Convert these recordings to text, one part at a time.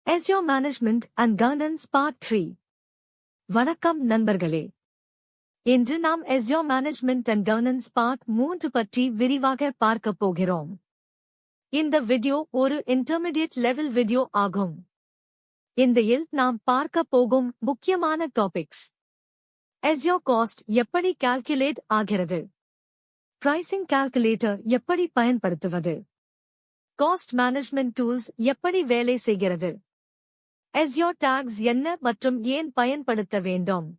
Azure Management and Governance Part 3. வணக்கம் நண்பர்களே. இன்று நாம் Azure Management and Governance Part 3 பற்றி விரிவாக பார்க்கப் போகிறோம். இந்த வீடியோ ஒரு இன்டர்மீடியட் லெவல் வீடியோ ஆகும். இதில் நாம் பார்க்கப் போகும் முக்கியமான டாபிக்ஸ். Azure Cost எப்படி கால்குலேட் ஆகிறது? Pricing Calculator எப்படி பயன்படுத்துவது? Cost Management Tools எப்படி வேலை செய்கிறது? Azure Tags என்ன மற்றும் ஏன் பயன்படுத்த வேண்டும்?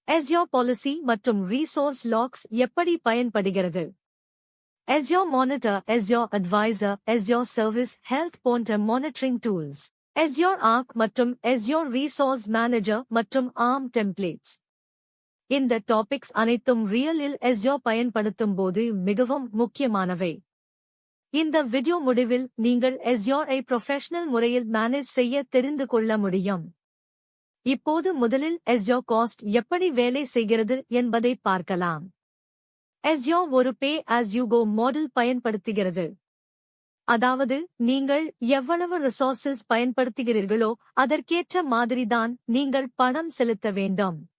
Azure Policy மற்றும் Resource Logs எப்படி பயன்படுகிறது? Azure Monitor, Azure Advisor, Azure Service Health போன்ற monitoring tools. Azure Arc மற்றும் Azure Resource Manager மற்றும் ARM templates. இந்த டாபிக்ஸ் அனைத்தும் ரியலில் Azure பயன்படுத்தும் போது மிகவும் முக்கியமானவை. இந்த வீடியோ முடிவில் நீங்கள் Azure ஐ ப்ரொஃபஷனல் முறையில் மேனேஜ் செய்ய தெரிந்து கொள்ள முடியும். இப்போது முதலில் Azure Cost எப்படி வேலை செய்கிறது என்பதை பார்க்கலாம். Azure ஒரு Pay as you go model பயன்படுத்துகிறது. அதாவது நீங்கள் எவ்வளவு ரிசோர்சஸ் பயன்படுத்துகிறீர்களோ அதற்கேற்ற மாதிரிதான் நீங்கள் பணம் செலுத்த வேண்டும்.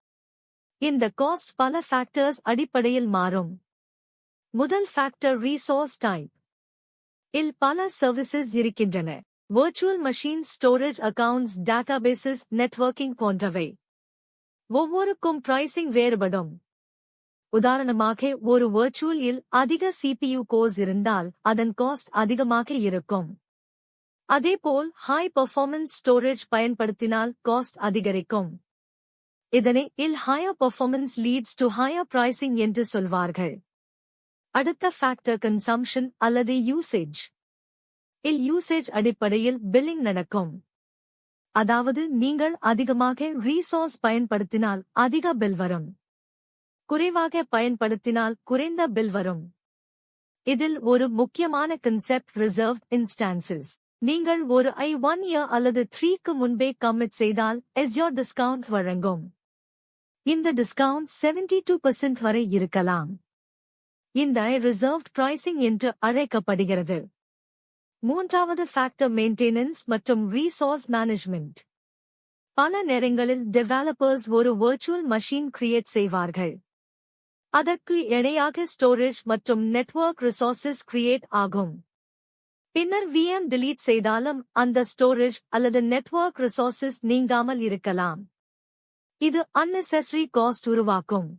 இந்த காஸ்ட் பல ஃபேக்டர்ஸ் அடிப்படையில் மாறும். முதல் ஃபேக்டர் ரிசோர்ஸ் டைப். இல் பல சர்வீசஸ் இருக்கின்றன. Virtual machines, storage accounts, databases, networking போன்றவை. ஒவ்வொருக்கும் pricing வேறுபடும். உதாரணமாக ஒரு virtual இல் அதிக CPU cores இருந்தால் அதன் காஸ்ட் அதிகமாக இருக்கும். அதேபோல் high performance storage பயன்படுத்தினால் காஸ்ட் அதிகரிக்கும். இதனை இல் higher performance leads to higher pricing என்று சொல்வார்கள். அடுத்த ஃபேக்டர் கன்சம்ப்ஷன் அல்லது யூசேஜ். இல் யூசேஜ் அடிப்படையில் பில்லிங் நடக்கும். அதாவது நீங்கள் அதிகமாக ரிசோர்ஸ் பயன்படுத்தினால் அதிக பில் வரும். குறைவாக பயன்படுத்தினால் குறைந்த பில் வரும். இதில் ஒரு முக்கியமான கன்செப்ட் ரிசர்வ் இன்ஸ்டான்சஸ். நீங்கள் ஒரு 1 year அல்லது 3க்கு முன்பே கமிட் செய்தால் Azure டிஸ்கவுண்ட் வழங்கும். இந்த டிஸ்கவுண்ட் 72% வரை இருக்கலாம். இந்த ரிசர்வ்ட் பிரைசிங் என்று அழைக்கப்படுகிறது. மூன்றாவது ஃபேக்டர் மெயின்டெனன்ஸ் மற்றும் ரிசோர்ஸ் மேனேஜ்மெண்ட். பல நேரங்களில் டெவலப்பர்ஸ் ஒரு வர்ச்சுவல் மெஷின் கிரியேட் செய்வார்கள். அதற்கு இணையாக ஸ்டோரேஜ் மற்றும் நெட்வொர்க் ரிசோர்சஸ் கிரியேட் ஆகும். பின்னர் VM delete செய்தாலும் அந்த ஸ்டோரேஜ் அல்லது நெட்வொர்க் ரிசோர்சஸ் நீங்காமல் இருக்கலாம். இது unnecessary காஸ்ட் உருவாக்கும்.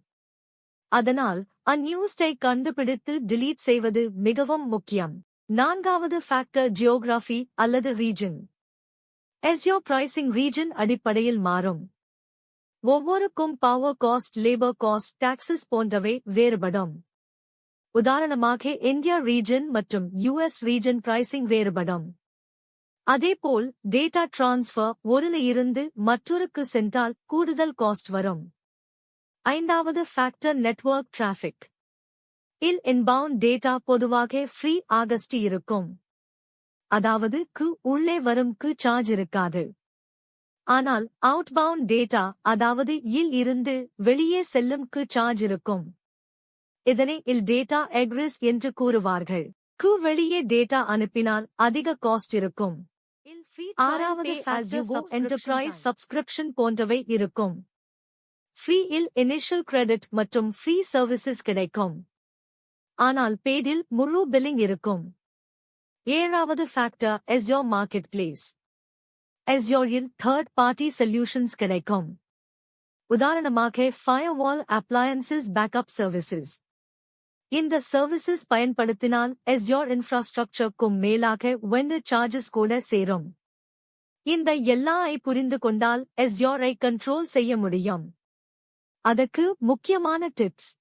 அதனால் அன்யூஸ்டை கண்டுபிடித்து delete செய்வது மிகவும் முக்கியம். நான்காவது ஃபேக்டர் ஜியோகிராஃபி அல்லது ரீஜன். Azure pricing region அடிப்படையில் மாறும். ஒவ்வொருக்கும் power cost, labour cost, taxes போன்றவை வேறுபடும். உதாரணமாக இந்தியா ரீஜன் மற்றும் US ரீஜன் pricing வேறுபடும். அதேபோல் டேட்டா டிரான்ஸ்ஃபர் ஒருல இருந்து மற்றொருக்கு சென்றால் கூடுதல் காஸ்ட் வரும். ஐந்தாவது ஃபேக்டர் நெட்வொர்க் டிராஃபிக். இல் இன்பவுண்ட் டேட்டா பொதுவாக ஃப்ரீ ஆகஸ்ட் இருக்கும். அதாவது உள்ளே வரும் சார்ஜ் இருக்காது. ஆனால் அவுட்பவுண்ட் டேட்டா, அதாவது இல் இருந்து வெளியே செல்லும் சார்ஜ் இருக்கும். இதனை இல் டேட்டா எக்ரிஸ் என்று கூறுவார்கள். வெளியே டேட்டா அனுப்பினால் அதிக காஸ்ட் இருக்கும். ஆறாவது ஃபேக்டர் என்டர்பிரைஸ் சப்ஸ்கிரிப்ஷன் போன்றவை இருக்கும். ஃப்ரீ இல் இனிஷியல் கிரெடிட் மற்றும் ஃப்ரீ சர்வீசஸ் கிடைக்கும். ஆனால் பேடில் முழு பில்லிங் இருக்கும். ஏழாவது ஃபேக்டர் Azure மார்க்கெட் பிளேஸ். Azureஇல் தேர்ட் பார்ட்டி சொல்யூஷன்ஸ் கிடைக்கும். உதாரணமாக ஃபயர்வால், அப்ளையன்சஸ், பேக்கப் சர்வீசஸ். இந்த சர்வீசஸ் பயன்படுத்தினால் Azure இன்ஃப்ராஸ்ட்ரக்சர்க்கும் மேலாக வெண்டர் சார்ஜஸ் கூட சேரும். இந்த எல்லா புரிந்து கொண்டால் Azure ஐ கண்ட்ரோல் செய்ய முடியும். அதற்கு முக்கியமான டிப்ஸ்.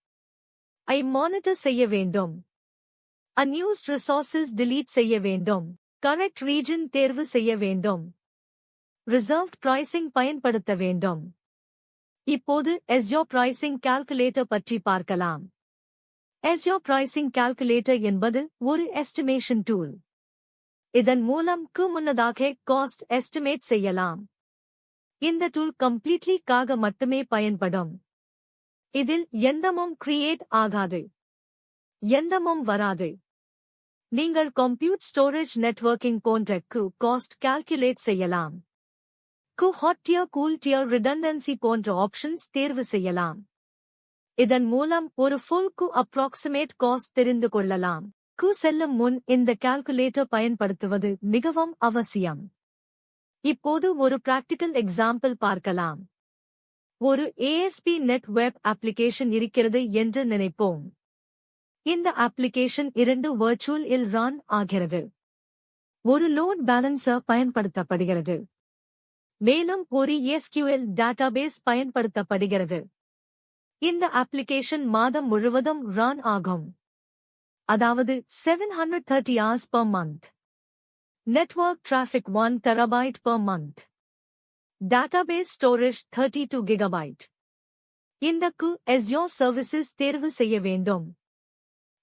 மானிட்டர் செய்ய வேண்டும். அன்யூஸ்ட் ரிசோர்சஸ் delete செய்ய வேண்டும். கரெக்ட் ரீஜன் தேர்வு செய்ய வேண்டும். ரிசர்வ்ட் பிரைசிங் பயன்படுத்த வேண்டும். இப்போது Azure Pricing Calculator பற்றி பார்க்கலாம். Azure Pricing Calculator என்பது ஒரு எஸ்டிமேஷன் டூல். இதன் மூலம் முன்னதாக காஸ்ட் எஸ்டிமேட் செய்யலாம். இந்த டூல் கம்ப்ளீட்லி காக மட்டுமே பயன்படும். இதில் எந்தமும் கிரியேட் ஆகாது. எந்தமும் வராது. நீங்கள் கம்ப்யூட் ஸ்டோரேஜ் நெட்வொர்க்கிங் போன்ற காஸ்ட் கால்குலேட் செய்யலாம். Hot dear cool dear redundancy போன்ற ஆப்ஷன்ஸ் தேர்வு செய்யலாம். இதன் மூலம் ஒரு ஃபுல் அப்ராக்சிமேட் காஸ்ட் தெரிந்து கொள்ளலாம். செல்லும் முன் இந்த கால்குலேட்டர் பயன்படுத்துவது மிகவும் அவசியம். இப்போது ஒரு பிராக்டிகல் எக்ஸாம்பிள் பார்க்கலாம். ஒரு ASP.NET வெப் அப்ளிகேஷன் இருக்கிறது என்று நினைப்போம். இந்த அப்ளிகேஷன் 2 வர்ச்சுவல் இல் ரன் ஆகிறது. ஒரு லோட் பேலன்சர் பயன்படுத்தப்படுகிறது. மேலும் ஒரு SQL டேட்டாபேஸ் பயன்படுத்தப்படுகிறது. இந்த அப்ளிகேஷன் மாதம் முழுவதும் ரன் ஆகும். அதாவது 730 hours per month. Network traffic 1 terabyte per month. Database storage 32 gigabyte. இந்த Azure Services தேர்வு செய்ய வேண்டும்.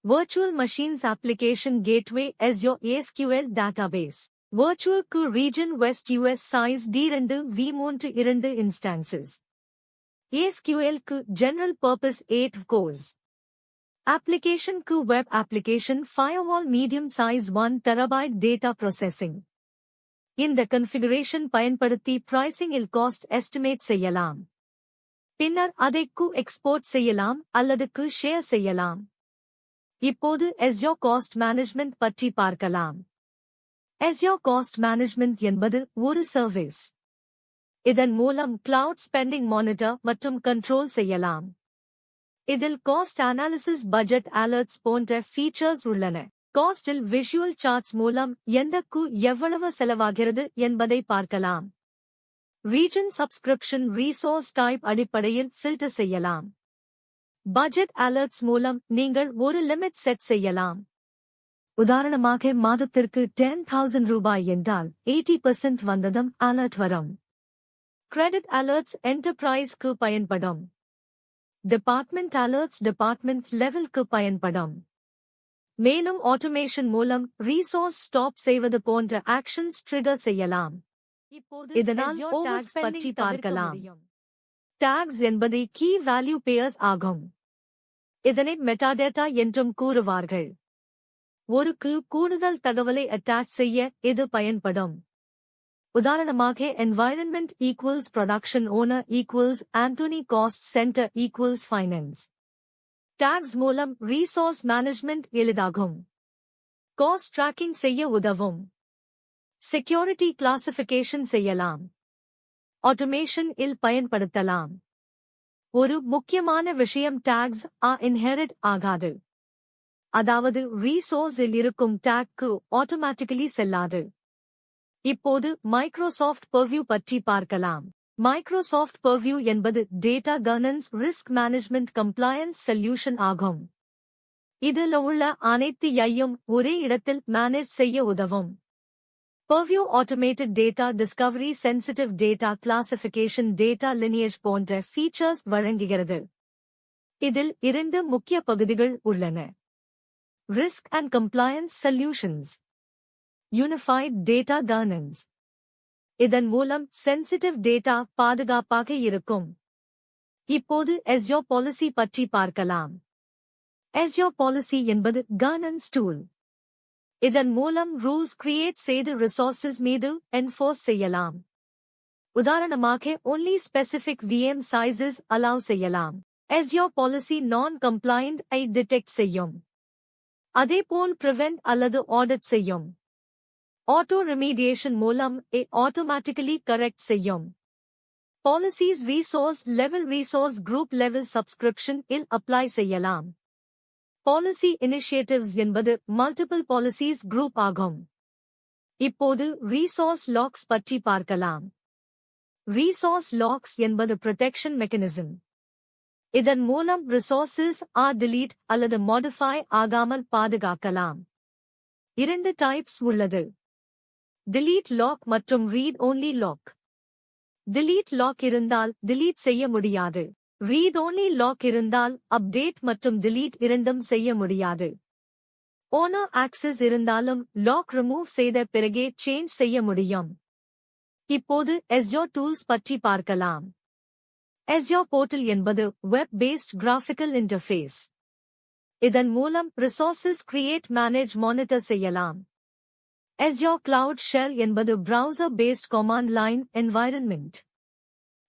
Virtual Machines Application Gateway Azure SQL Database. Virtual Region West US Size D2 V3 2 Instances. SQL General Purpose 8 Cores. Application Web Application Firewall Medium Size 1 terabyte Data Processing. இந்த configuration பயன்படுத்தி pricing இல் cost estimate செய்யலாம். பின்னர் அதை export செய்யலாம் அல்லது share செய்யலாம். இப்போது Azure Cost Management பற்றி பார்க்கலாம். Azure Cost Management என்பது ஒரு சர்வீஸ். இதன் மூலம் cloud spending monitor மற்றும் control செய்யலாம். இதில் காஸ்ட் அனாலிசிஸ் பட்ஜெட் அலர்ட்ஸ் போன்ற ஃபீச்சர்ஸ் உள்ளன. காஸ்டில் விஷுவல் சார்ட்ஸ் மூலம் எந்தக்கு எவ்வளவு செலவாகிறது என்பதை பார்க்கலாம். ரீஜன் சப்ஸ்கிரிப்ஷன் ரீசோர்ஸ் டைப் அடிப்படையில் ஃபில்டர் செய்யலாம். பட்ஜெட் அலர்ட்ஸ் மூலம் நீங்கள் ஒரு லிமிட் செட் செய்யலாம். உதாரணமாக மாதத்திற்கு 10,000 ரூபாய் என்றால் 80% வந்ததும் அலர்ட் வரும். கிரெடிட் அலர்ட்ஸ் என்டர்பிரைஸ்க்கு பயன்படும். டிபார்ட்மெண்ட் அலர்ட்ஸ் டிபார்ட்மெண்ட் லெவலுக்கு பயன்படும். மேலும் ஆட்டோமேஷன் மூலம் ரீசோர்ஸ் ஸ்டாப் செய்வது போன்ற ஆக்ஷன்ஸ் ட்ரிகர் செய்யலாம். இதனால் ஓவர் பற்றி பார்க்கலாம். டாக்ஸ் என்பது கீ வேல்யூ பேயர்ஸ் ஆகும். இதனை மெட்டாடேட்டா என்றும் கூறுவார்கள். ஒரு கூடுதல் தகவலை அட்டாச் செய்ய இது பயன்படும். உதாரணமாக environment equals production owner equals Anthony cost center equals finance. Tags மூலம் resource management எளிதாகும். Cost tracking செய்ய உதவும். Security classification செய்யலாம். Automation இல் பயன்படுத்தலாம். ஒரு முக்கியமான விஷயம் tags inherit ஆகாது. அதாவது resource இல் இருக்கும் tag automatically செல்லாது. இப்போது மைக்ரோசாஃப்ட் பர்வியூ பற்றி பார்க்கலாம். மைக்ரோசாஃப்ட் பர்வியூ என்பது data governance risk management compliance solution ஆகும். இதில் உள்ள அனைத்தையும் ஒரே இடத்தில் மேனேஜ் செய்ய உதவும். Purview automated data discovery sensitive data classification data lineage போன்ற ஃபீச்சர்ஸ் வழங்குகிறது. இதில் 2 முக்கிய பகுதிகள் உள்ளன. Risk and compliance solutions. Unified Data Governance. இதன் மூலம் சென்சிட்டிவ் டேட்டா பாதுகாப்பாக இருக்கும். இப்போது Azure Policy பற்றி பார்க்கலாம். Azure Policy என்பது கவர்னன்ஸ் டூல். இதன் மூலம் ரூல்ஸ் கிரியேட் செய்து ரிசோர்சஸ் மீது என்ஃபோர்ஸ் செய்யலாம். உதாரணமாக only specific VM sizes allow செய்யலாம். Azure Policy non-compliant ஐ டிடெக்ட் செய்யும். அதேபோல் prevent அல்லது audit செய்யும். Auto remediation மூலம் automatically correct செய்யும். Policies resource group level subscription இல் apply செய்யலாம். Policy initiatives என்பது multiple policies group ஆகும். இப்போது resource locks பற்றி பார்க்கலாம். Resource locks என்பது protection mechanism. இதன் மூலம் resources delete அல்லது modify ஆகாமல் பாதுகாக்கலாம். 2 types உள்ளது. delete lock மற்றும் read only lock. delete lock இருந்தால் delete செய்ய முடியாது. read only lock இருந்தால் update மற்றும் delete இரண்டும் செய்ய முடியாது. owner access இருந்தாலும் lock remove செய்த பிறகே change செய்ய முடியும். இப்போது Azure Tools பற்றி பார்க்கலாம். Azure Portal என்பது web-based graphical interface. இதன் மூலம் resources create manage monitor செய்யலாம். Azure Cloud Shell என்பது browser based command line environment.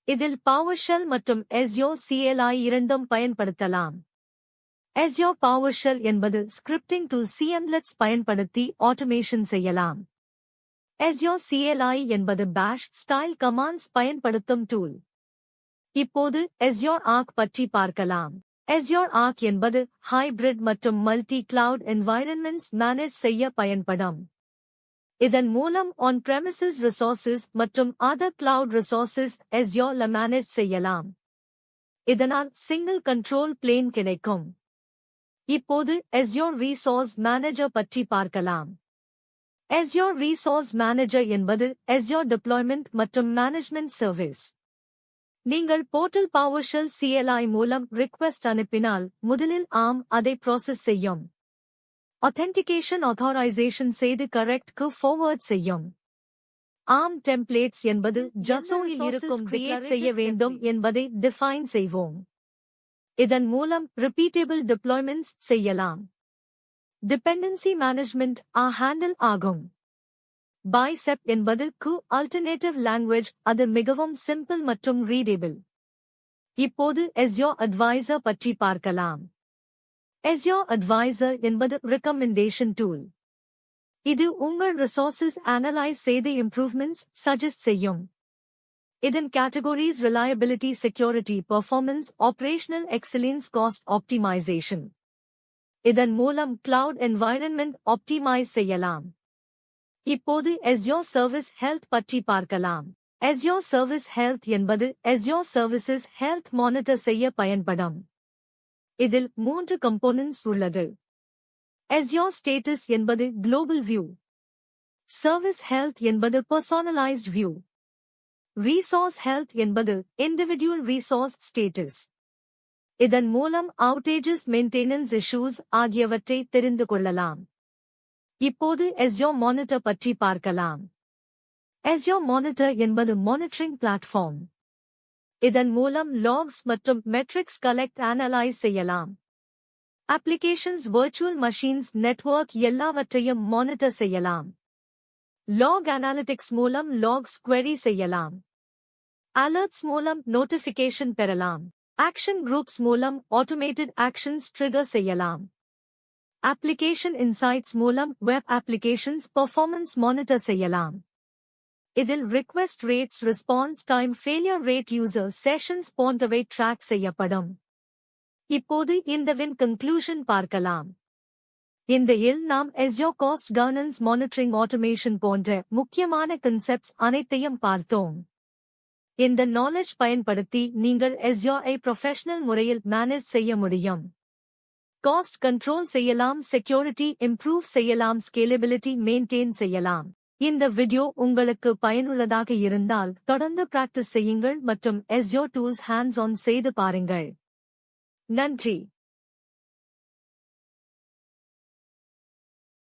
இதில் PowerShell மற்றும் Azure CLI இரண்டும் பயன்படுத்தலாம். Azure PowerShell என்பது scripting tool cmlets பயன்படுத்தி automation செய்யலாம். Azure CLI என்பது bash style commands பயன்படுத்தும் tool. இப்போது Azure Arc பற்றி பார்க்கலாம். Azure Arc என்பது hybrid மற்றும் multi-cloud environments manage செய்ய பயன்படும். இதன் மூலம் on-premises resources மற்றும் other cloud resources Azure manage செய்யலாம். இதனால் single control plane கிடைக்கும். இப்போது Azure Resource Manager பற்றி பார்க்கலாம். Azure Resource Manager என்பது Azure Deployment மற்றும் Management Service. நீங்கள் Portal PowerShell CLI மூலம் request அனுப்பினால் முதலில் ARM அதை process செய்யும். Authentication authorization செய்து correct-க்கு forward செய்யும். ARM templates என்பது JSON-இல் இருக்கும் create செய்ய வேண்டும் என்பதை define செய்வோம். இதன் மூலம் repeatable deployments செய்யலாம். Dependency management handle ஆகும். Bicep என்பது alternative language அது மிகவும் simple மற்றும் readable. இப்போது Azure Advisor பற்றி பார்க்கலாம். Azure Advisor என்பது recommendation tool. இது உங்கள் resources analyze செய்து improvements suggest செய்யும். இதன் categories reliability security performance operational excellence cost optimization. இதன் மூலம் cloud environment optimize செய்யலாம். இப்போது Azure Service Health பற்றி பார்க்கலாம். Azure Service Health என்பது Azure Services Health Monitor செய்ய பயன்படும். இதில் 3 components உள்ளது. Azure Status என்பது Global View. Service Health என்பது Personalized View. Resource Health என்பது Individual Resource Status. இதன் மூலம் outages maintenance issues ஆகியவற்றை தெரிந்து கொள்ளலாம். இப்போது Azure Monitor பற்றி பார்க்கலாம். Azure Monitor என்பது monitoring platform. இதன் மூலம் logs மற்றும் metrics collect analyze செய்யலாம். Applications virtual machines network எல்லாவற்றையும் monitor செய்யலாம். Log analytics மூலம் logs query செய்யலாம். Alerts மூலம் notification பெறலாம். Action groups மூலம் automated actions trigger செய்யலாம். Application insights மூலம் web applications performance monitor செய்யலாம். இதில் request rates response time failure rate user sessions போன்றவை ட்ராக் செய்யப்படும். இப்போது இந்த conclusion பார்க்கலாம். இந்த நாம் Azure Cost Governance Monitoring Automation போன்ற முக்கியமான concepts அனைத்தையும் பார்த்தோம். இந்த knowledge பயன்படுத்தி நீங்கள் Azure-ஐ professional முறையில் manage செய்ய முடியும். Cost control செய்யலாம், security improve செய்யலாம், scalability maintain செய்யலாம். இந்த வீடியோ உங்களுக்கு பயனுள்ளதாக இருந்தால் தொடர்ந்து பிராக்டிஸ் செய்யுங்கள் மற்றும் Azure Tools hands-on செய்து பாருங்கள். நன்றி.